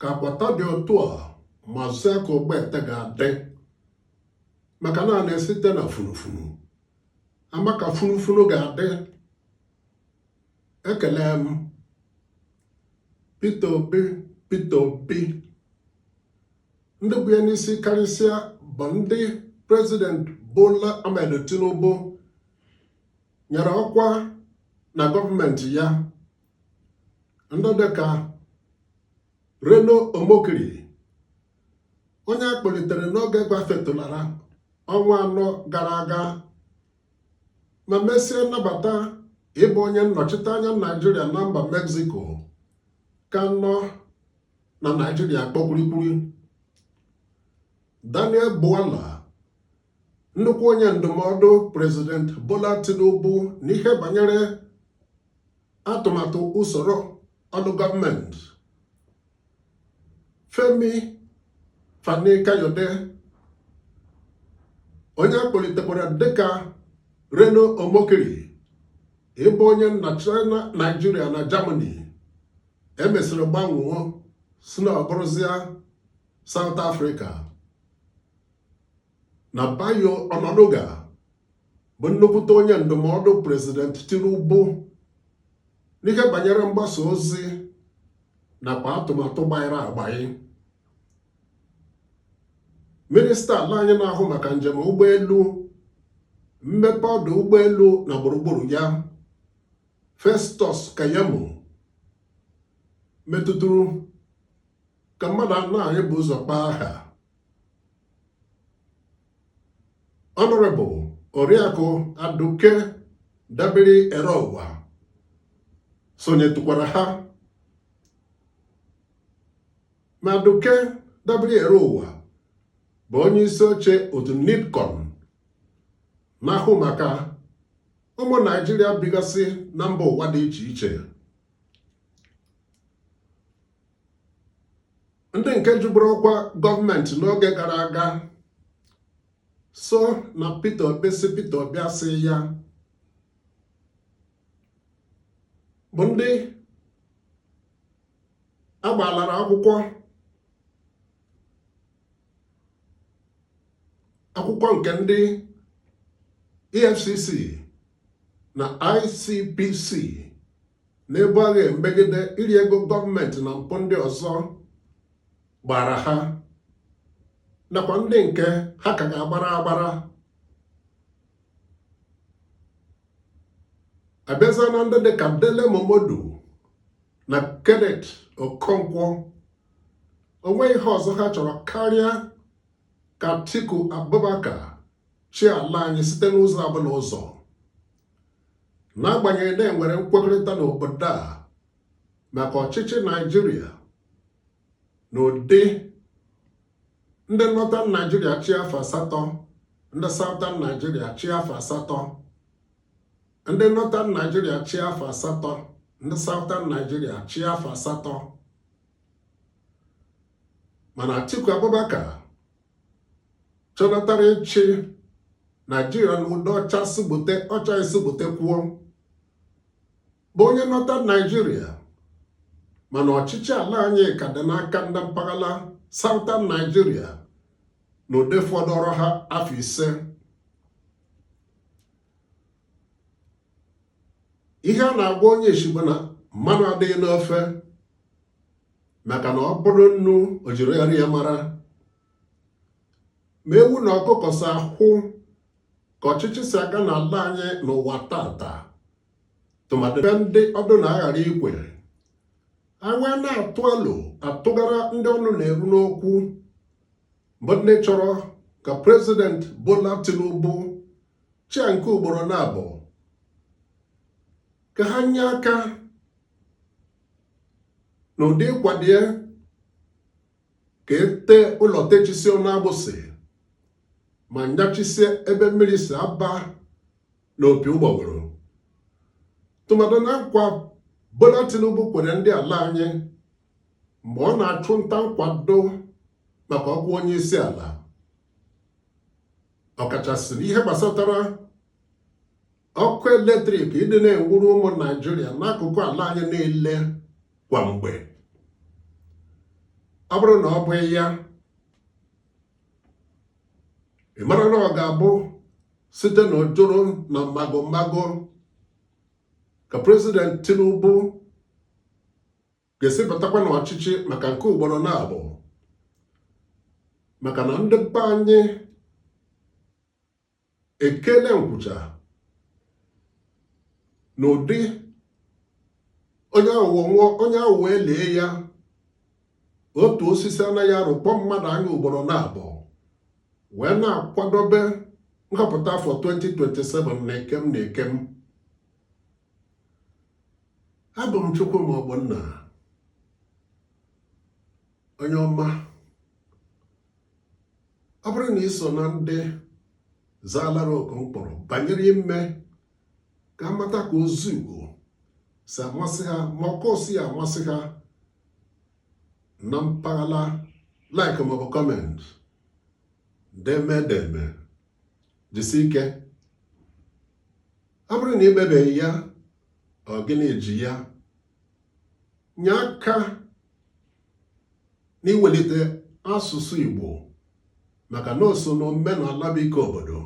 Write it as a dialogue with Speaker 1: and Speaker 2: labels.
Speaker 1: ka agbata dị otu a Maazị Aka Ogbete ga-adị maka na na-esite na funufunu ama ka funufunu ga-adị. Ekele m Peter Obi ndị bụ ya n'isi karịsịa bụ ndị President Bola Ahmed Tinubu nyere ọkwa na gọọmenti ya, ndị dịka Reno Omokri onye akpọlitere n'oge gbafetụlara ọnwa 4 gara aga ma mesie nnabata ịbụ onye nnọchite anya Naịjirịa na mba Mexico ka nọ na Naịjirịa kpọkwurikwuri. Daniel Bwala nnukwu onye ndụmọdụ President Bola Tinubu n'ihe banyere atụmatụ usoro ọrụ gọọmenti. Femi Fani-Kayode onye akpọlitekwara dịka Reno Omokri ịbụ onye nnọchite Naịjirịa na Germany emesịrị gbanwee si na ọbụrụzịa South Africa. Na Bayo Onanuga bụ nnukwute onye ndụmọdụ President Tinubu n'ihe banyere mgbasa ozi nakwa atụmatụ gbanyere agbanyị. Minista ala anyị na-ahụ maka njem ụgbọelu, mmepe ọdụ ụgbọelu na gburugburu ya, Festus Keyamo, metụtụrụ ka mmadụ anọ anyị bụ ụzọ kpaa aha. Honorable Oriakụ Aduke Dabiri-Ereụwa sonyetụkwara ha. Ma Aduke Dabiri-Ereụwa bụ onye isi oche otu NIDCON na-ahụ maka ụmụ Naịjirịa bigasị na mba ụwa dị iche iche. Ndị nke juburu ọkwa gọọmenti n'oge gara aga so na Peter Obi si Peter Obi asị ya bụ ndị agbalara akwụkwọ nke ndị EFCC na ICPC na-ebu agha megide iri ego gọọmenti na mpụ ndị ọzọ gbara ha, nakwa ndị nke ha ka ga-agbara abịaza na ndị dịka Dele Momodu na Kenneth Okonkwo. Onwe ihe ọzọ ha chọrọ karịa ka Atiku Abubakar chi ala anyị site n'ụzọ abụla ụzọ. N'agbanyeghị na enwere nkwekọrịta n'obodo a maka ọchịchị Naịjirịa na ụdị ndị Northern Nigeria chi afọ 8, ndị Southern Nigeria chi afọ 8, ndị Northern Nigeria chi afọ 8, ndị Southern Nigeria chi afọ 8. Mana Atiku Abubakar chọnatara ịchị Naịjirịa na ụdị ọcha esigbute kwuo bụ onye Northern Nigeria, mana ọchịchị ala anyị ka dị n'aka ndị mpaghara Southern Nigeria na ụdị fọdụrụ ha afọ 5. Ihe a na-agwa onye Ishigbo na mmanụ adịghị n'ofe maka na ọ bụrụ nnu o jiri eri ya mara. Ma ewu na ọkụkọ si ahụ ka ọchịchị si aga n'ala anyị n'ụwa tata, tụmadị ndị ọdụ na-aghara ikwe awa na-atụ alo atụgara ndị ọnụ na-eru n'okwu bụ ndị chọrọ ka President Bola Tinubu chia nke ugboro na-abụ ka ha nye aka n'ụdị ịkwadie ka ete ụlọ techisie n'agbụsị ma nyachisie ebe mmiri si aba n'opi ụgbọgụrụ, tụmadị na nkwa Bola Tinubu kwere ndị ala anyị mgbe ọ na-achụ nta nkwado maka ọkwa onye isi ala, ọkachasị n'ihe gbasatara ọkụ eletrik ịdị na-enwuru ụmụ Naịjirịa n'akụkụ ala anyị niile kwa mgbe. ọ bụrụ na ọ bụ ya ị mara na ọ ga-abụ site na ojoro na mmago ka President Tinubu ga-esi batakwa n'ọchịchị maka nke ugboro na-abụ, maka na ndị be anyị ekele nkwụcha n'ụdị onye ahụ wee lee ya otu osisi anaghị arụkpọ mmadụ anya ugboro na-abụ wee na-akwadobe nhọpụta afọ 2027 na ekem. Abụ m Chukwuma Ogbonna, onye ọma. Ọ bụrụ na iso na ndị zaalara oku mkpọrọ banyere ime ka amata ka ozu Igbo si amasị ha ma ọkụ si amasị ha na mpaghara like maọbụ comment deme jisi ike. Ọ bụrụ na imebeghị ya, ọ gịnị ji ya nye aka n'iwelite asụsụ Igbo maka na o so n'omenala bụ ike obodo.